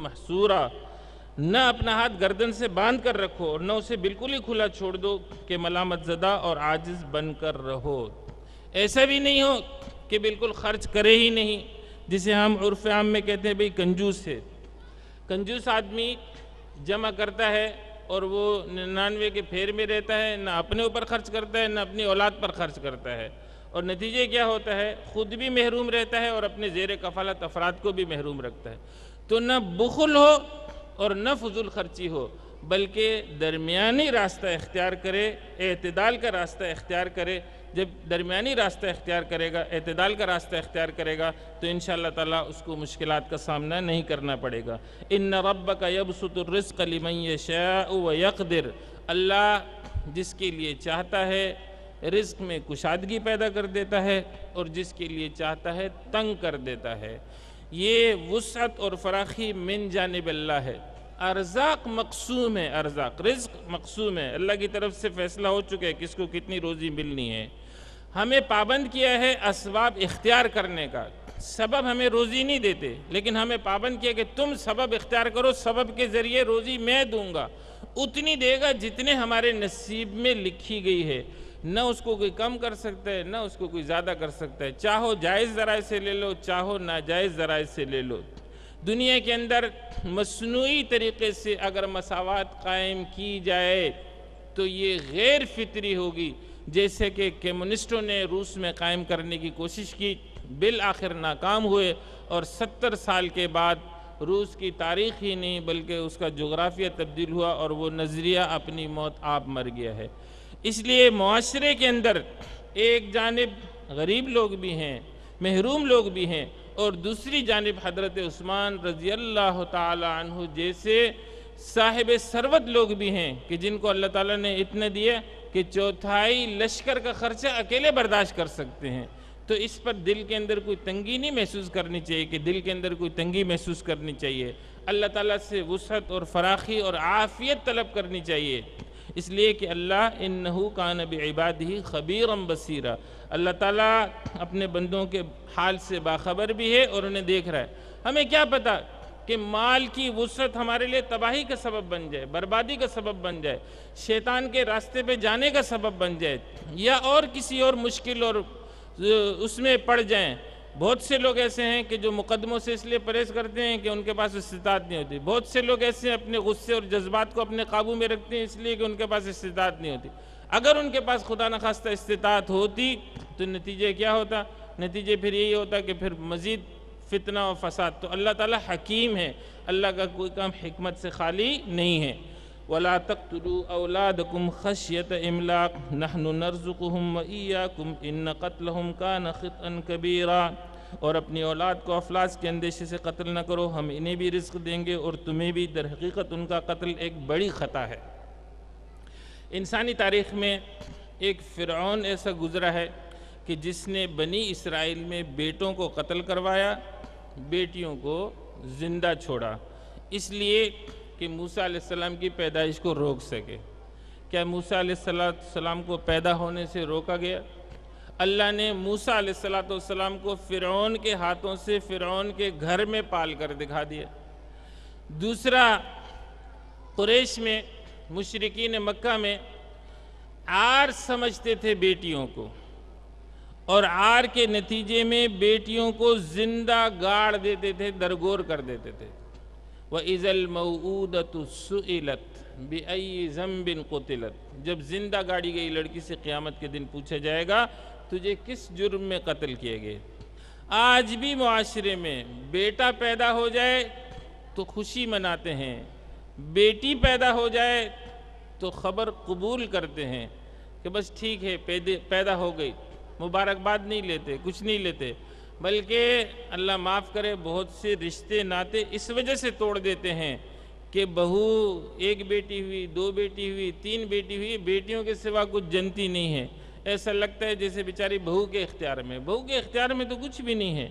محصورا، نہ اپنا ہاتھ گردن سے باندھ کر رکھو اور نہ اسے بالکل ہی کھلا چھوڑ دو کہ ملامت زدہ اور عاجز بن کر رہو۔ ایسا بھی نہیں ہو کہ بالکل خرچ کرے ہی نہیں، جسے ہم عرف عام میں کہتے ہیں بھئی کنجوس ہے۔ کنجوس آدمی جمع کرتا ہے اور وہ 99 کے پھیر میں رہتا ہے، نہ اپنے اوپر خرچ کرتا ہے نہ اپنی اولاد پر خرچ کرتا ہے، اور نتیجے کیا ہوتا ہے؟ خود بھی محروم رہتا ہے اور اپنے زیر کفالت افراد کو بھی محروم رکھتا ہے۔ تو نہ بخل ہو اور نہ فضول خرچی ہو، بلکہ درمیانی راستہ اختیار کرے، اعتدال کا راستہ اختیار کرے۔ جب درمیانی راستہ اختیار کرے گا، اعتدال کا راستہ اختیار کرے گا تو انشاءاللہ تعالیٰ اس کو مشکلات کا سامنا نہیں کرنا پڑے گا۔ ان ربک یبسط الرزق لمن یشاء ویقدر، اللہ جس کے لیے چاہتا ہے رزق میں کشادگی پیدا کر دیتا ہے اور جس کے لیے چاہتا ہے تنگ کر دیتا ہے۔ یہ وسعت اور فراخی من جانب اللہ ہے۔ ارزاق مقسوم ہے، رزق مقسوم ہے، اللہ کی طرف سے فیصلہ ہو چکا ہے کس کو کتنی روزی ملنی ہے۔ ہمیں پابند کیا ہے اسباب اختیار کرنے کا، سبب ہمیں روزی نہیں دیتے، لیکن ہمیں پابند کیا کہ تم سبب اختیار کرو، سبب کے ذریعے روزی میں دوں گا، اتنی دے گا جتنے ہمارے نصیب میں لکھی گئی ہے، نہ اس کو کوئی کم کر سکتا ہے نہ اس کو کوئی زیادہ کر سکتا ہے۔ چاہو جائز ذرائع سے لے لو، چاہو ناجائز ذرائع سے لے لو۔ دنیا کے اندر مصنوعی طریقے سے اگر مساوات قائم کی جائے تو یہ غیر فطری ہوگی، جیسے کہ کمیونسٹوں نے روس میں قائم کرنے کی کوشش کی، بالآخر ناکام ہوئے، اور 70 سال کے بعد روس کی تاریخ ہی نہیں بلکہ اس کا جغرافیہ تبدیل ہوا اور وہ نظریہ اپنی موت آپ مر گیا ہے۔ اس لیے معاشرے کے اندر ایک جانب غریب لوگ بھی ہیں، محروم لوگ بھی ہیں، اور دوسری جانب حضرت عثمان رضی اللہ تعالی عنہ جیسے صاحب ثروت لوگ بھی ہیں کہ جن کو اللہ تعالیٰ نے اتنا دیا کہ چوتھائی لشکر کا خرچہ اکیلے برداشت کر سکتے ہیں۔ تو اس پر دل کے اندر کوئی تنگی نہیں محسوس کرنی چاہیے کہ دل کے اندر کوئی تنگی محسوس کرنی چاہیے۔ اللہ تعالیٰ سے وسعت اور فراخی اور عافیت طلب کرنی چاہیے، اس لیے کہ اللہ انہو کان بعبادہ خبیرا بصیرا، اللہ تعالیٰ اپنے بندوں کے حال سے باخبر بھی ہے اور انہیں دیکھ رہا ہے۔ ہمیں کیا پتہ کہ مال کی وسعت ہمارے لیے تباہی کا سبب بن جائے، بربادی کا سبب بن جائے، شیطان کے راستے پہ جانے کا سبب بن جائے، یا اور کسی اور مشکل اور اس میں پڑ جائیں۔ بہت سے لوگ ایسے ہیں کہ جو مقدموں سے اس لیے پرہیز کرتے ہیں کہ ان کے پاس استطاعت نہیں ہوتی۔ بہت سے لوگ ایسے ہیں اپنے غصے اور جذبات کو اپنے قابو میں رکھتے ہیں اس لیے کہ ان کے پاس استطاعت نہیں ہوتی۔ اگر ان کے پاس خدا نخواستہ استطاعت ہوتی تو نتیجہ کیا ہوتا؟ نتیجہ پھر یہی ہوتا کہ پھر مزید فتنہ و فساد۔ تو اللہ تعالیٰ حکیم ہے، اللہ کا کوئی کام حکمت سے خالی نہیں ہے۔ وَلَا تَقْتُلُوا أَوْلَادَكُمْ خَشْيَةَ إِمْلَاقٍ نَحْنُ نَرْزُقُهُمْ وَإِيَّاكُمْ إِنَّ قَتْلَهُمْ كَانَ خِطْئًا كَبِيرًا، اور اپنی اولاد کو افلاس کے اندیشے سے قتل نہ کرو، ہم انہیں بھی رزق دیں گے اور تمہیں بھی، در حقیقت ان کا قتل ایک بڑی خطا ہے۔ انسانی تاریخ میں ایک فرعون ایسا گزرا ہے کہ جس نے بنی اسرائیل میں بیٹوں کو قتل کروایا، بیٹیوں کو زندہ چھوڑا، اس لیے کہ موسیٰ علیہ السلام کی پیدائش کو روک سکے۔ کیا موسیٰ علیہ السلام کو پیدا ہونے سے روکا گیا؟ اللہ نے موسیٰ علیہ السلام کو فرعون کے ہاتھوں سے فرعون کے گھر میں پال کر دکھا دیا۔ دوسرا، قریش میں مشرکین مکہ میں عار سمجھتے تھے بیٹیوں کو، اور عار کے نتیجے میں بیٹیوں کو زندہ گاڑ دیتے تھے، درگور کر دیتے تھے۔ وَإِذَا الْمَوْءُودَةُ سُئِلَتْ بِأَيِّ ذَنبٍ قُتِلَتْ، جب زندہ گاڑی گئی لڑکی سے قیامت کے دن پوچھا جائے گا تجھے کس جرم میں قتل کیے گئے۔ آج بھی معاشرے میں بیٹا پیدا ہو جائے تو خوشی مناتے ہیں، بیٹی پیدا ہو جائے تو خبر قبول کرتے ہیں کہ بس ٹھیک ہے پیدا ہو گئی، مبارکباد نہیں لیتے، کچھ نہیں لیتے، بلکہ اللہ معاف کرے بہت سے رشتے ناتے اس وجہ سے توڑ دیتے ہیں کہ بہو ایک بیٹی ہوئی، 2 بیٹی ہوئی، 3 بیٹی ہوئی، بیٹیوں کے سوا کچھ جنتی نہیں ہے۔ ایسا لگتا ہے جیسے بیچاری بہو کے اختیار میں، بہو کے اختیار میں تو کچھ بھی نہیں ہے۔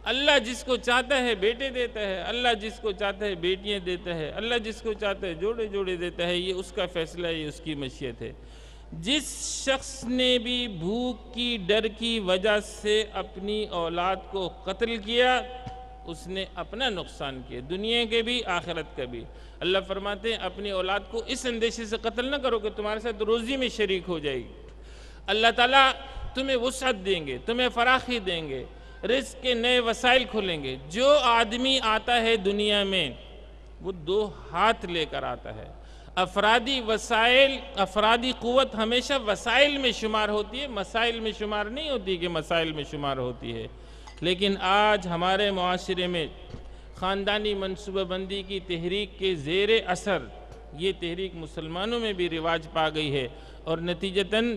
اللہ جس کو چاہتا ہے بیٹے دیتا ہے، اللہ جس کو چاہتا ہے بیٹیاں دیتا ہے، اللہ جس کو چاہتا ہے جوڑے جوڑے دیتا ہے، یہ اس کا فیصلہ ہے، یہ اس کی مشیت ہے۔ جس شخص نے بھی بھوک کی ڈر کی وجہ سے اپنی اولاد کو قتل کیا، اس نے اپنا نقصان کیا، دنیا کے بھی آخرت کا بھی۔ اللہ فرماتے ہیں اپنی اولاد کو اس اندیشے سے قتل نہ کرو کہ تمہارے ساتھ روزی میں شریک ہو جائے گی۔ اللہ تعالیٰ تمہیں وسعت دیں گے، تمہیں فراخی دیں گے، رزق کے نئے وسائل کھلیں گے۔ جو آدمی آتا ہے دنیا میں وہ 2 ہاتھ لے کر آتا ہے۔ افرادی وسائل، افرادی قوت ہمیشہ وسائل میں شمار ہوتی ہے، مسائل میں شمار نہیں ہوتی کہ مسائل میں شمار ہوتی ہے۔ لیکن آج ہمارے معاشرے میں خاندانی منصوبہ بندی کی تحریک کے زیر اثر یہ تحریک مسلمانوں میں بھی رواج پا گئی ہے، اور نتیجتاً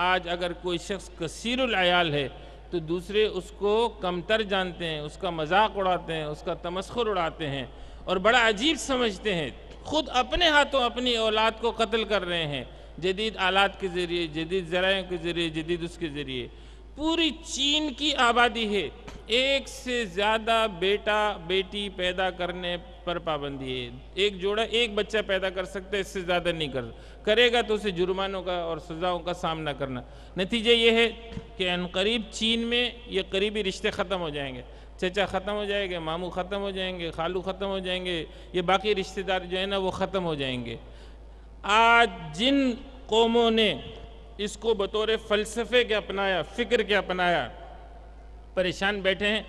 آج اگر کوئی شخص کثیر العیال ہے تو دوسرے اس کو کمتر جانتے ہیں، اس کا مذاق اڑاتے ہیں، اس کا تمسخر اڑاتے ہیں اور بڑا عجیب سمجھتے ہیں۔ خود اپنے ہاتھوں اپنی اولاد کو قتل کر رہے ہیں، جدید آلات کے ذریعے، جدید ذرائع کے ذریعے، جدید اس کے ذریعے۔ پوری چین کی آبادی ہے، 1 سے زیادہ بیٹا بیٹی پیدا کرنے پر پابندی ہے۔ ایک جوڑا 1 بچہ پیدا کر سکتا ہے، اس سے زیادہ نہیں کرے گا تو اسے جرمانوں کا اور سزاؤں کا سامنا کرنا۔ نتیجہ یہ ہے کہ عنقریب چین میں یہ قریبی رشتے ختم ہو جائیں گے، چچا ختم ہو جائیں گے، ماموں ختم ہو جائیں گے، خالو ختم ہو جائیں گے، یہ باقی رشتہ دار جو ہیں نا وہ ختم ہو جائیں گے۔ آج جن قوموں نے اس کو بطور فلسفے کے اپنایا، فکر کے اپنایا، پریشان بیٹھے ہیں،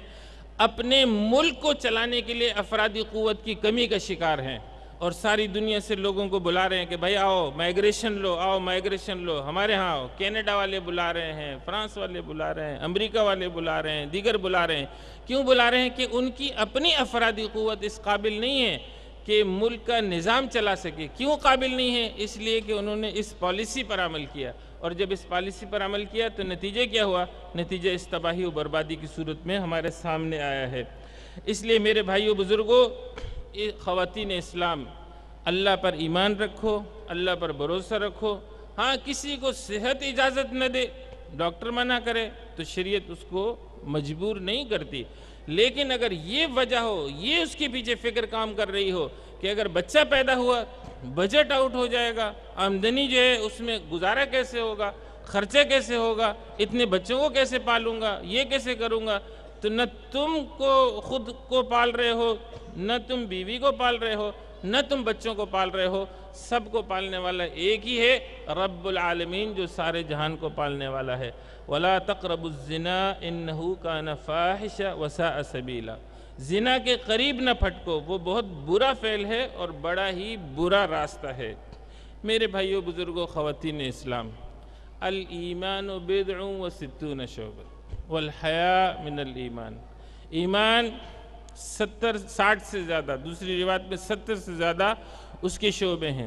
اپنے ملک کو چلانے کے لیے افرادی قوت کی کمی کا شکار ہیں، اور ساری دنیا سے لوگوں کو بلا رہے ہیں کہ بھائی آؤ مائیگریشن لو، آؤ مائیگریشن لو، ہمارے ہاں آؤ۔ کینیڈا والے بلا رہے ہیں، فرانس والے بلا رہے ہیں، امریکہ والے بلا رہے ہیں، دیگر بلا رہے ہیں۔ کیوں بلا رہے ہیں؟ کہ ان کی اپنی افرادی قوت اس قابل نہیں ہے کہ ملک کا نظام چلا سکے۔ کیوں قابل نہیں ہے؟ اس لیے کہ انہوں نے اس پالیسی پر عمل کیا، اور جب اس پالیسی پر عمل کیا تو نتیجہ کیا ہوا؟ نتیجہ اس تباہی و بربادی کی صورت میں ہمارے سامنے آیا ہے۔ اس لیے میرے بھائیو بزرگوں، خواتین اسلام، اللہ پر ایمان رکھو، اللہ پر بھروسہ رکھو۔ ہاں کسی کو صحت اجازت نہ دے، ڈاکٹر منع کرے تو شریعت اس کو مجبور نہیں کرتی، لیکن اگر یہ وجہ ہو، یہ اس کے پیچھے فکر کام کر رہی ہو کہ اگر بچہ پیدا ہوا بجٹ آؤٹ ہو جائے گا، آمدنی جو ہے اس میں گزارا کیسے ہوگا، خرچہ کیسے ہوگا، اتنے بچوں کو کیسے پالوں گا، یہ کیسے کروں گا، تو نہ تم کو خود کو پال رہے ہو، نہ تم بیوی کو پال رہے ہو، نہ تم بچوں کو پال رہے ہو۔ سب کو پالنے والا ایک ہی ہے، رب العالمین، جو سارے جہان کو پالنے والا ہے۔ وَلَا تَقْرَبُوا الزِّنَا إِنَّهُ كَانَ فَاحِشًا وَسَاءَ سَبِيلًا۔ زنا کے قریب نہ پھٹکو، وہ بہت برا فعل ہے اور بڑا ہی برا راستہ ہے۔ میرے بھائیو بزرگوں، خواتین اسلام، الایمان بضع وستون شعبہ والحیاء من الایمان۔ ایمان 60 سے زیادہ، دوسری روایت میں 70 سے زیادہ اس کے شعبے ہیں،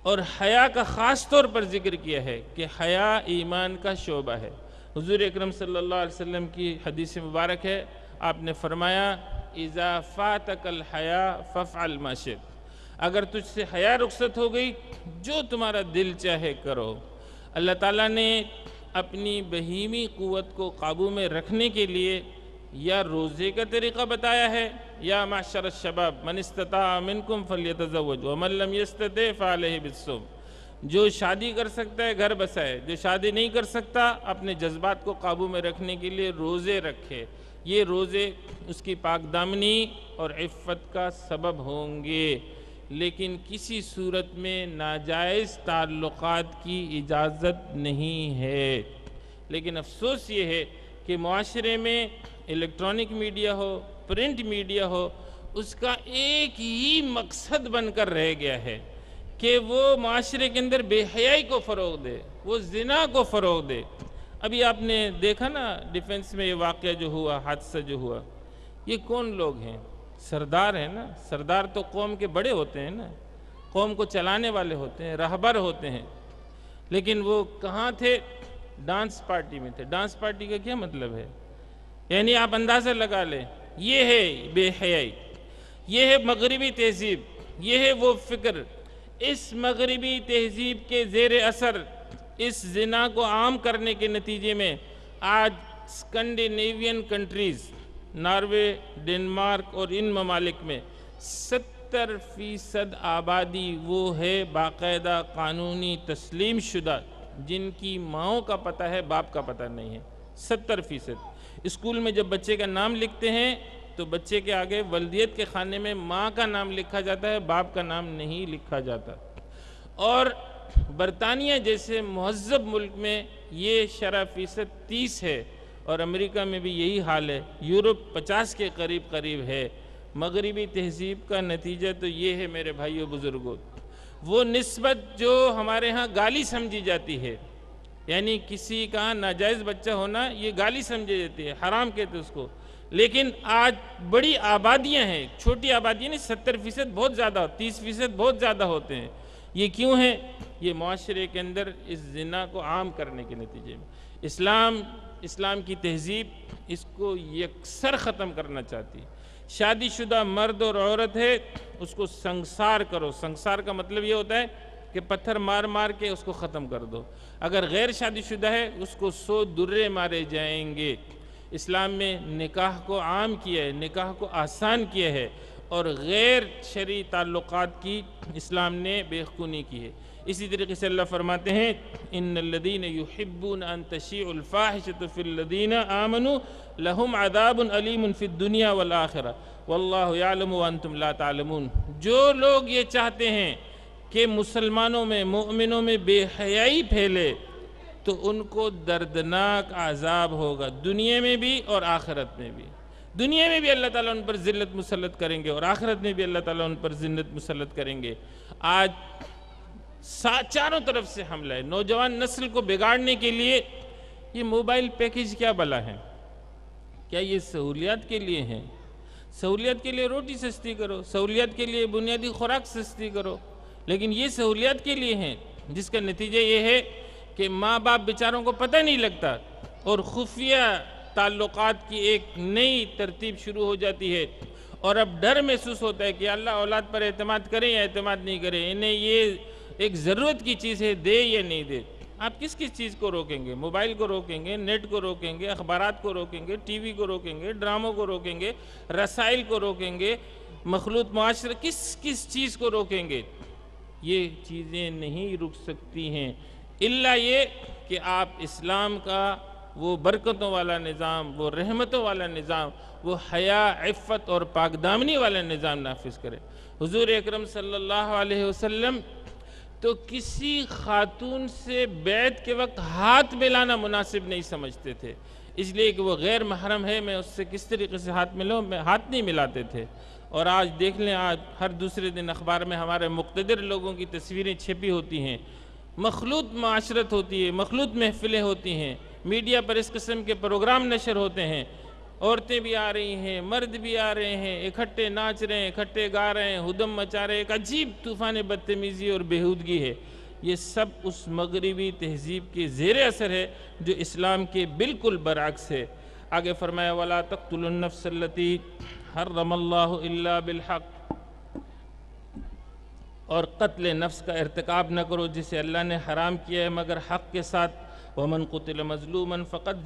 اور حیا کا خاص طور پر ذکر کیا ہے کہ حیا ایمان کا شعبہ ہے۔ حضور اکرم صلی اللہ علیہ وسلم کی حدیث مبارک ہے، آپ نے فرمایا اذا فاتک الحیا فافعل ما شئت۔ اگر تجھ سے حیا رخصت ہو گئی، جو تمہارا دل چاہے کرو۔ اللہ تعالیٰ نے اپنی بہیمی قوت کو قابو میں رکھنے کے لیے یا روزے کا طریقہ بتایا ہے، یا معشر الشباب من استطاع منکم فلیتزوج ومن لم یستطع فعلیہ بالصوم۔ جو شادی کر سکتا ہے گھر بسائے، جو شادی نہیں کر سکتا اپنے جذبات کو قابو میں رکھنے کے لیے روزے رکھے۔ یہ روزے اس کی پاک دامنی اور عفت کا سبب ہوں گے، لیکن کسی صورت میں ناجائز تعلقات کی اجازت نہیں ہے۔ لیکن افسوس یہ ہے کہ معاشرے میں الیکٹرانک میڈیا ہو، پرنٹ میڈیا ہو، اس کا ایک ہی مقصد بن کر رہ گیا ہے کہ وہ معاشرے کے اندر بے حیائی کو فروغ دے، وہ زنا کو فروغ دے۔ ابھی آپ نے دیکھا نا ڈیفنس میں یہ واقعہ جو ہوا، حادثہ جو ہوا، یہ کون لوگ ہیں؟ سردار ہیں نا۔ سردار تو قوم کے بڑے ہوتے ہیں نا، قوم کو چلانے والے ہوتے ہیں، رہبر ہوتے ہیں، لیکن وہ کہاں تھے؟ ڈانس پارٹی میں تھے۔ ڈانس پارٹی کا کیا مطلب ہے؟ یعنی آپ اندازہ لگا لیں، یہ ہے بے حیائی، یہ ہے مغربی تہذیب، یہ ہے وہ فکر۔ اس مغربی تہذیب کے زیر اثر اس زنا کو عام کرنے کے نتیجے میں آج اسکینڈینیوین کنٹریز، ناروے، ڈنمارک اور ان ممالک میں 70% آبادی وہ ہے باقاعدہ قانونی تسلیم شدہ، جن کی ماؤں کا پتہ ہے، باپ کا پتہ نہیں ہے۔ 70%۔ اسکول میں جب بچے کا نام لکھتے ہیں تو بچے کے آگے ولدیت کے خانے میں ماں کا نام لکھا جاتا ہے، باپ کا نام نہیں لکھا جاتا۔ اور برطانیہ جیسے مہذب ملک میں یہ شرح فیصد 30 ہے، اور امریکہ میں بھی یہی حال ہے، یورپ 50 کے قریب ہے۔ مغربی تہذیب کا نتیجہ تو یہ ہے میرے بھائیو بزرگوں، وہ نسبت جو ہمارے ہاں گالی سمجھی جاتی ہے، یعنی کسی کا ناجائز بچہ ہونا یہ گالی سمجھی جاتی ہے، حرام کہتے اس کو، لیکن آج بڑی آبادیاں ہیں، چھوٹی آبادیاں نہیں، 70% بہت زیادہ، 30% بہت زیادہ ہوتے ہیں۔ یہ کیوں ہے؟ یہ معاشرے کے اندر اس زنا کو عام کرنے کے نتیجے میں اسلام کی تہذیب اس کو یکسر ختم کرنا چاہتی ہے۔ شادی شدہ مرد اور عورت ہے، اس کو سنسار کرو۔ سنسار کا مطلب یہ ہوتا ہے کہ پتھر مار مار کے اس کو ختم کر دو۔ اگر غیر شادی شدہ ہے اس کو 100 درے مارے جائیں گے۔ اسلام میں نکاح کو عام کیا ہے، نکاح کو آسان کیا ہے، اور غیر شرعی تعلقات کی اسلام نے بے خونی کی ہے۔ اسی طریقے سے اللہ فرماتے ہیں ان الذین یحبون ان تشیع الفاحشۃ فی الذین آمنوا لہم عذاب علیم فی الدنیا والآخرہ واللہ یعلم وانتم لا تعلمون۔ جو لوگ یہ چاہتے ہیں کہ مسلمانوں میں، مومنوں میں بے حیائی پھیلے، تو ان کو دردناک عذاب ہوگا، دنیا میں بھی اور آخرت میں بھی۔ دنیا میں بھی اللہ تعالیٰ ان پر ذلت مسلط کریں گے، اور آخرت میں بھی اللہ تعالیٰ ان پر ذلت مسلط کریں گے۔ آج چاروں طرف سے حملہ ہے نوجوان نسل کو بگاڑنے کے لیے۔ یہ موبائل پیکیج کیا بلا ہے؟ کیا یہ سہولیات کے لیے ہیں؟ سہولیات کے لیے روٹی سستی کرو، سہولیات کے لیے بنیادی خوراک سستی کرو، لیکن یہ سہولیات کے لیے ہیں جس کا نتیجہ یہ ہے کہ ماں باپ بیچاروں کو پتہ نہیں لگتا، اور خفیہ تعلقات کی ایک نئی ترتیب شروع ہو جاتی ہے، اور اب ڈر محسوس ہوتا ہے کہ اللہ اولاد پر اعتماد کریں یا اعتماد نہیں کریں، انہیں یہ ایک ضرورت کی چیز ہے، دے یا نہیں دے۔ آپ کس چیز کو روکیں گے؟ موبائل کو روکیں گے، نیٹ کو روکیں گے، اخبارات کو روکیں گے، ٹی وی کو روکیں گے، ڈراموں کو روکیں گے، رسائل کو روکیں گے، مخلوط معاشرہ کس چیز کو روکیں گے؟ یہ چیزیں نہیں رک سکتی ہیں الا یہ کہ آپ اسلام کا وہ برکتوں والا نظام، وہ رحمتوں والا نظام، وہ حیا، عفت اور پاک دامنی والا نظام نافذ کرے۔ حضور اکرم صلی اللہ علیہ وسلم تو کسی خاتون سے بیعت کے وقت ہاتھ ملانا مناسب نہیں سمجھتے تھے، اس لیے کہ وہ غیر محرم ہے، میں اس سے کس طریقے سے ہاتھ ملوں، میں ہاتھ نہیں ملاتے تھے۔ اور آج دیکھ لیں، آج ہر دوسرے دن اخبار میں ہمارے مقتدر لوگوں کی تصویریں چھپی ہوتی ہیں، مخلوط معاشرت ہوتی ہے، مخلوط محفلیں ہوتی ہیں، میڈیا پر اس قسم کے پروگرام نشر ہوتے ہیں، عورتیں بھی آ رہی ہیں، مرد بھی آ رہے ہیں، اکٹھے ناچ رہے ہیں، اکٹھے گا رہے ہیں، ہدم مچا رہے ہیں، ایک عجیب طوفان بدتمیزی اور بےہودگی ہے۔ یہ سب اس مغربی تہذیب کے زیر اثر ہے جو اسلام کے بالکل برعکس ہے۔ آگے فرمایا وَلَا تَقْتُلُوا النَّفْسَ الَّتِي حَرَّمَ اللَّهُ إِلَّا بِالْحَقِّ، اور قتل نفس کا ارتکاب نہ کرو جسے اللہ نے حرام کیا ہے مگر حق کے ساتھ۔ وَمَنْ قُتِلَ مَظْلُومًا فَقَدْ